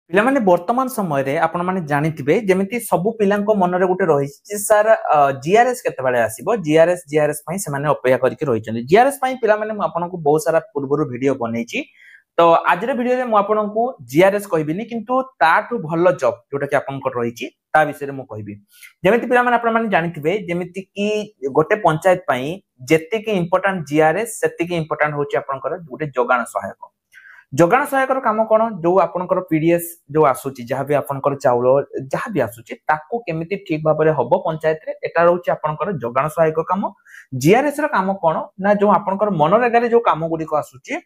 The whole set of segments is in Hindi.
पिला माने वर्तमान समय रे आपण माने जानिथिबे जेमिति सबु पिलांको मनरे गुटे रहिछि सर जीआरएस केते बेले आसीबो जीआरएस पई से माने अपेक्षा करिके रहिछन जीआरएस पई पिला माने म आपनको बहुत सारा पूर्वरु वीडियो बनैछि तो आज रे वीडियो रे म आपनको जीआरएस कहबिनी किंतु ताठु भलो जॉब जोटा कि आपनको रहिछि ता विषय रे म कहबी जेमिति पिला माने आपण माने जानिथिबे जेमिति कि गोटे पंचायत पई जेति कि इंपोर्टेंट जीआरएस सेति कि इंपोर्टेंट होछि आपनकर गुटे जोगाण सहायक काम कौन जो आपनकर पीडीएस जो आसुची जहाँ भी आपनकर चाउल जहाँ भी आसुची ताको केमिति ठीक भाव में हम पंचायत रे एटा रहउची आपनकर जोगाण सहायक काम जीआरएस रो काम कौन ना जो आपनकर मनरेगा रे जो काम गुडी को आसुची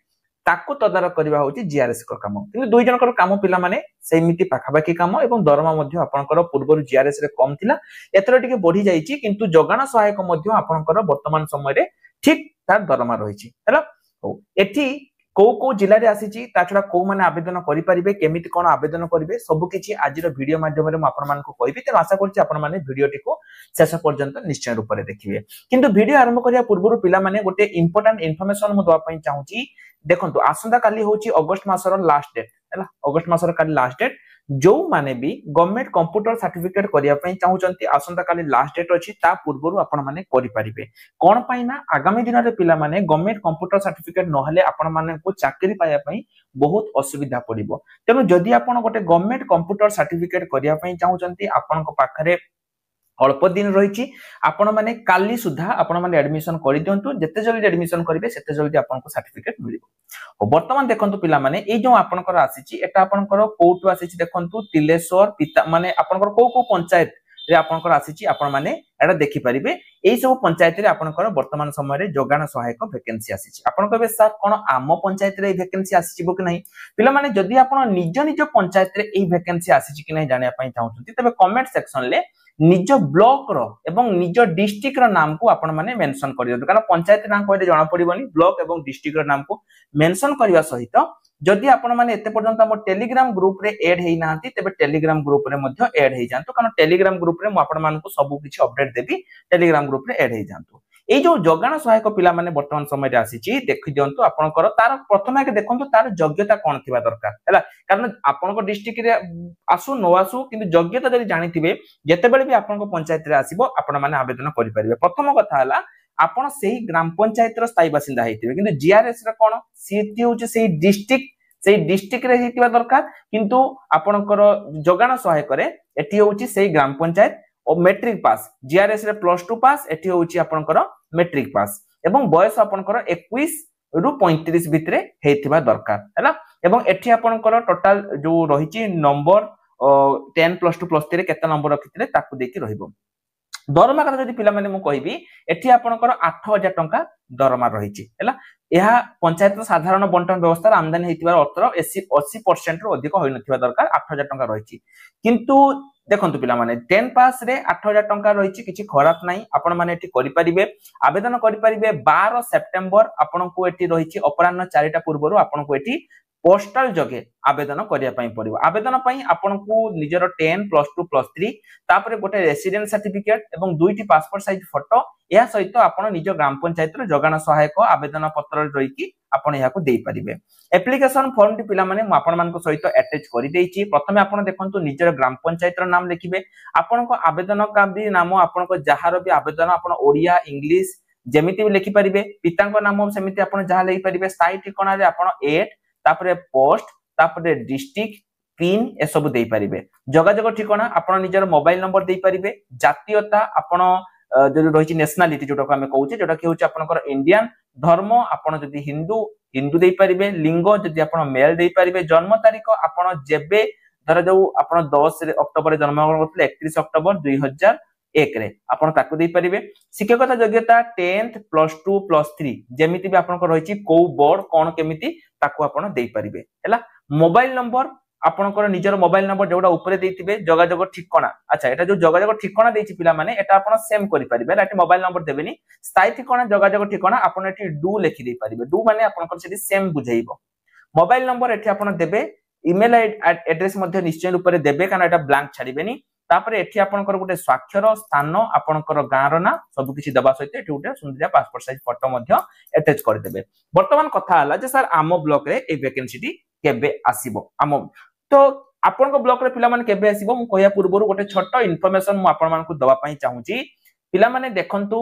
ताको तदारक करबा होची जीआरएस को काम किंतु दुई जनकर काम पिला माने सेमिति पाखाबाकी काम एवं दरमा मध्य आपनकर पूर्व जीआरएस रे कम थिला एतरो टिके बढ़ी जाईची किंतु जोगाण सहायक मध्य आपनकर वर्तमान समय रे ठीक तार दरमा रहिची हैला हो एठी को जिले में आसी छड़ा कौ मैंने आवेदन करेंगे केमिति कौन आवेदन करेंगे सबकि आज वीडियो माध्यम कहबी तेणु आशा करडियोटी को शेष पर्यंत निश्चय रूप से देखिए किंतु वीडियो आरंभ करने पूर्व पिला माने गोटे इंपोर्टेंट इनफॉरमेशन मु दवाई चाहूँगी देखो आसंता काली होची अगस्त मासर लास्ट डेट है अगस्त मासर काली लास्ट डेट जो माने भी गवर्नमेंट कंप्यूटर सर्टिफिकेट करिया पई चाहूचंती आसंता काली लास्ट डेट अछि ता पूर्वरु आपण माने करि परिबे कोन पई ना आगामी दिन रे पिला माने गवर्नमेंट कंप्यूटर सर्टिफिकेट न हले आपण माने को चाकरी पाया पई बहुत असुविधा पड़िबो तेनु जदि आपण गोटे गवर्नमेंट कंप्यूटर सर्टिफिकेट करिया पई चाहूचंती आपण को पाखरे अल्प दिन रही आपण माने काली सुधा आपण माने एडमिशन कर दियंतु जते जल्दी एडमिशन करिवे सेते जल्दी आपनको सर्टिफिकेट मिलिबो वर्तमान देखंतु पिला माने ए जो आपनकर आसीची एटा आपनकर कोटु आसीची देखंतु तिलेश्वर पिता माने आपनकर को पंचायत रे आपनकर आसीची आपण माने एटा देखि परिबे एई सब पंचायत रे आपनकर वर्तमान समय रे जोगाण सहायक वैकेंसी आसीची आपण कहबे सर कोन आम पंचायत रे वैकेंसी आसीची कि नहीं पिला माने जदि आपण निज निज पंचायत रे एई वैकेंसी आसीची कि नहीं जानिया पई चाहउछंती तबे कमेंट सेक्शन ले निज ब्लॉक रो एवं निज डिस्ट्रिक्ट रो नाम को आपण माने मेंशन करियो कारण पंचायत नाम कहले जणा पड़िबनी ब्लॉक एवं डिस्ट्रिक्ट रो नाम को मेंशन करबा सहित जदि आपण माने एते पर्यंत हम टेलीग्राम ग्रुप रे ऐड हेई नांती तबे टेलीग्राम ग्रुप रे मध्ये ऐड हेई जानतो कारण टेलीग्राम ग्रुप रे म आपण मानकु सब किछि अपडेट देबी टेलीग्राम ग्रुप रे ऐड हेई जानतो ए जो जोगाण सहायक पिला माने वर्तमान समय रे आसीची देखि दियंतु आपनकर तार प्रथम आके देखंतु तार योग्यता कोन थिबा दरकार हैला कारण आपनको डिस्ट्रिक्ट रे आसु नो आसु किंतु योग्यता जदि जानिथिबे जते बेले भी आपनको पंचायत रे आसीबो आपण माने आवेदन करि परिबे प्रथम कथा हला आपण सेही ग्राम पंचायत रो स्थायी बासिंदा हेतिबे किंतु जीआरएस रे कोन सीटी होचे सेही डिस्ट्रिक्ट रे हेतिबा दरकार किंतु आपनकर जोगाण सहायक रे एठी होची सेही ग्राम पंचायत और मैट्रिक पास जीआरएस रे +2 पास एठी होची आपनकर मैट्रिक पास एवं बयस आपनकर 21 रु 35 भितरे हेतिबा दरकार हैला एवं एठी आपनकर टोटल जो रहिची नंबर 10 +2 +3 रे केते नंबर रखितले ताकू देकी रहिबो दरमा कथा जदि पिला माने मु कहबी एठी आपनकर 8000 टंका दरमा रहिची हैला यह पंचायत साधारण बंटन व्यवस्था आमदानी हेतिबार अर्थ 80% रु अधिक होई नथिबा दरकार 8000 टंका रहिची किंतु देखंतु पिला माने 10 पास रे 8000 टंका रहिची किछि खराब नाही आपण माने एठी करि परिबे आवेदन करि परिबे 12 सेप्टेम्बर आपण को एठी रहिची अपराह्न 4टा पूर्वरु आपण को एठी पोस्टल जगे आवेदन करिया पई पड़िबो आवेदन पई आपण को निजर 10 +2 +3 तापरे गोटे रेसिडेंट सर्टिफिकेट एवं दुईटी पासपोर्ट साइज फोटो या सहित आपण निज ग्राम पंचायत रो जोगाण सहायक आवेदन पत्र रही कि आपण याको देई परिबे एप्लीकेशन फॉर्म टी पिला माने आपण मान को सहित अटैच करि देइची प्रथमे आपण देखंतु निजर ग्राम पंचायत रो नाम लिखिबे आपण को आवेदन का भी नाम आपण को जहार भी आवेदन आपण ओडिया इंग्लिश जेमिति भी लिखि परिबे पिता को नाम सेमिति आपण जहा लेई परिबे स्थायी ठिकाना रे आपण 8 तापरे पोस्ट तापरे डिस्ट्रिक्ट पिन ए सब देई परिबे जोगाजोग ठिकाना आपण निजर मोबाइल नंबर देई परिबे जातीयता आपण जो रही नेशनालिटी जोटा को आम कहूचे जोटा कि होची आपनकर इंडियन धर्म आपण जदि हिंदू देई परिबे लिंग जदि आपण मेल देई परिबे जन्म तारीख आपण जेबे धर जो आपण 10 अक्टोबर जन्म करथले 31 अक्टोबर 2001 रे आपण ताकू देई परिबे शिक्षकता योग्यता 10th +2 +3 जेमिति भी आपनकर रहिची को बोर्ड कोन केमिति ताकू आपण देई परिबे हैला मोबाइल नंबर आपनकर निजर मोबाइल नंबर जोडा ऊपर देइतिबे जोगाजोग ठिकाना अच्छा एटा जो जोगाजोग ठिकाना देइछि पिला माने एटा आपण सेम करि परिबे एटा मोबाइल नंबर देबेनी स्थायी ठिकाना जोगाजोग ठिकाना आपण एठी डू लिखि देई परिबे डू माने आपनकर सेठी सेम बुझाइबो मोबाइल नंबर एठी आपण देबे ईमेल एड्रेस मध्ये निश्चय रूप से देबे कारण एटा ब्लैंक छाड़िबेनी तापर एठी आपनकर गोटे स्वाक्षर स्थान आपनकर गाँर ना सब किछि दबा सहित एठी गोटे सुंदरिया पासपोर्ट साइज फोटो मध्ये अटैच कर देबे वर्तमान कथा हला जे सर आम ब्लॉक रे ए वैकेंसी टी केबे आसीबो आम तो आपन ब्लॉक रे पिला माने केबे आसीबो मु कहया पूर्वरु गोटे छोट इन्फॉर्मेशन मु आपन मानकु दवा पई चाहूची पिला माने देखंतु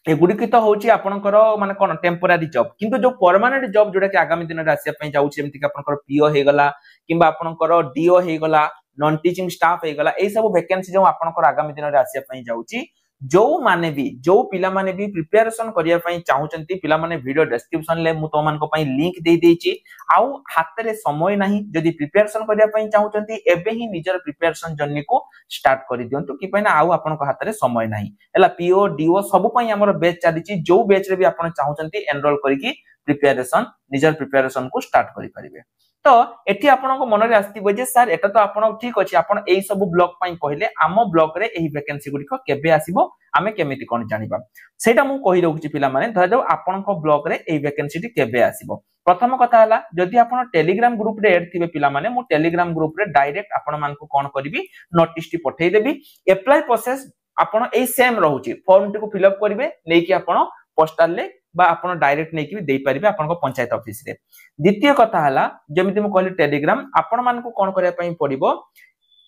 एगुडी की तो होची आपनकर माने कोन टेम्पररी जॉब किंतु जो परमानेंट जॉब जोडा कि आगामी दिन रे आसिया पई जाउची जेमति कि आपनकर पीओ हे गला किबा आपनकर डीओ हे गला नॉन टीचिंग स्टाफ हे गला ए सब वैकेंसी जो आपनकर आगामी दिन रे आसिया पई जाउची जो माने भी जो पिला माने भी प्रिपरेशन करिया पई चाहुचंती पिला माने वीडियो डिस्क्रिप्शन ले मु तो मान को पई लिंक दे देची आउ हाथ रे समय नाही जदी प्रिपरेशन करिया पई चाहुचंती एबे ही निजर प्रिपरेशन जर्नी को स्टार्ट करि दियंतु कि पइना आउ आपन को हाथ रे समय नाही एला पीओ डीओ सब पई हमर बैच चालिची जो बैच रे भी आपन चाहुचंती एनरोल करिकि प्रिपरेशन निजर प्रिपरेशन को स्टार्ट करि परिबे तो एठी आपन को मन रे आस्तिबो जे सर एटा तो आपन ठीक अछि आपन एई सब ब्लॉक पई कहले आम ब्लॉक रे एही वैकेंसी गुडी को केबे आसीबो आमे केमिति कोन जानिबा सेटा मु कहि रहउची पिला माने धरा जाऊ आपन को ब्लॉक रे एही वैकेंसी टी केबे आसीबो प्रथम कथा हला जदि आपन टेलीग्राम ग्रुप रे ऐड थिबे पिला माने मु टेलीग्राम ग्रुप रे डायरेक्ट आपन मान को कोन करबी नोटिस टी पठेई देबी अप्लाई प्रोसेस आपन एई सेम रहउची फॉर्म टी को फिल अप करबे नै कि आपन पोस्टल ले बा आपन डायरेक्ट नै कि देई परिबे आपन को पंचायत ऑफिस रे द्वितीय कथा हला जेमिति मु कहली टेलीग्राम आपन मान को कोन करिया पई पड़िबो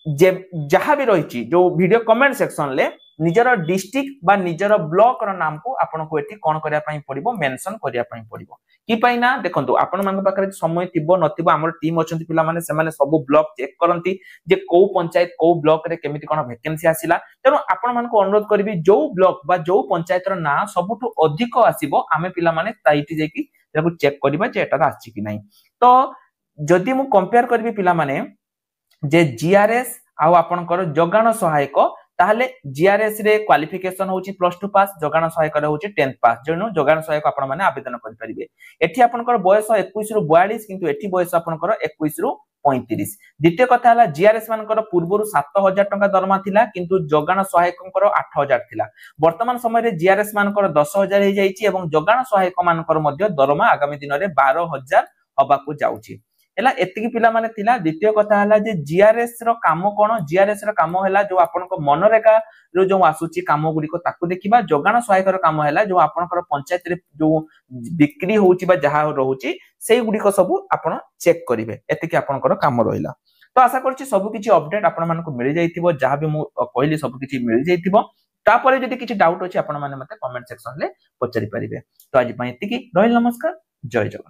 जे जहां भी रहिची जो वीडियो कमेंट सेक्शन ले निजर डिस्ट्रिक्ट बा निजर ब्लॉक रो नाम को आपन को एठी कोन करिया पई पड़िबो मेंशन करिया पई पड़िबो कि पई ना देखंतु आपन मान पाखरे समय थिबो नथिबो हमर टीम अछंती पिला माने से माने सब ब्लॉक चेक करंती जे को पंचायत को ब्लॉक रे केमिति कोन वैकेंसी आसिला तेनो आपन मान को अनुरोध करबी जो ब्लॉक बा जो पंचायत रो ना सबटु अधिक आसीबो आमे पिला माने ताइटी जेकी ताको चेक करबा जे एटा आछि कि नै तो जदि मु कंपेयर करबी पिला माने जे जीआरएस आ आपनकर जोगान सहायक ताहले जीआरएस रे क्वालिफिकेशन होची प्लस 2 पास जोगान सहायक रे होची 10th पास जणो जोगान सहायक आपन माने आवेदन करि परिबे एठी आपनकर बयस 21 रु 42 किंतु एठी बयस आपनकर 21 रु 35 द्वितीय कथा हला जीआरएस मानकर पूर्वरु 7000 टका दरमा थिला किंतु जोगान सहायककर 8000 थिला वर्तमान समय रे जीआरएस मानकर 10000 हे जाईची एवं जोगान सहायक मानकर मध्ये दरमा आगामी दिन रे 12000 हबा को जाउची एला एतिकी पिला माने थिला द्वितीय कथा हला जे जीआरएस रो काम कोन जीआरएस रो काम हैला जो आपन को मनरेगा रो जो आसुची काम गुडी को ताकू देखिबा जोगान सहायक रो काम हैला जो आपन को पंचायत रे जो बिक्री होउची बा जहा रहउची सेही गुडी को सब आपन चेक करिवे एतिकी आपन को काम रहिला तो आशा करछि सब किछि अपडेट आपन मान को मिल जाइथिबो जहा भी मु कहली सब किछि मिल जाइथिबो तापरे जदि किछि डाउट अछि आपन माने मते कमेंट सेक्शन ले पचरि परिबे तो आज पई एतिकी रहल नमस्कार जय जगन्नाथ।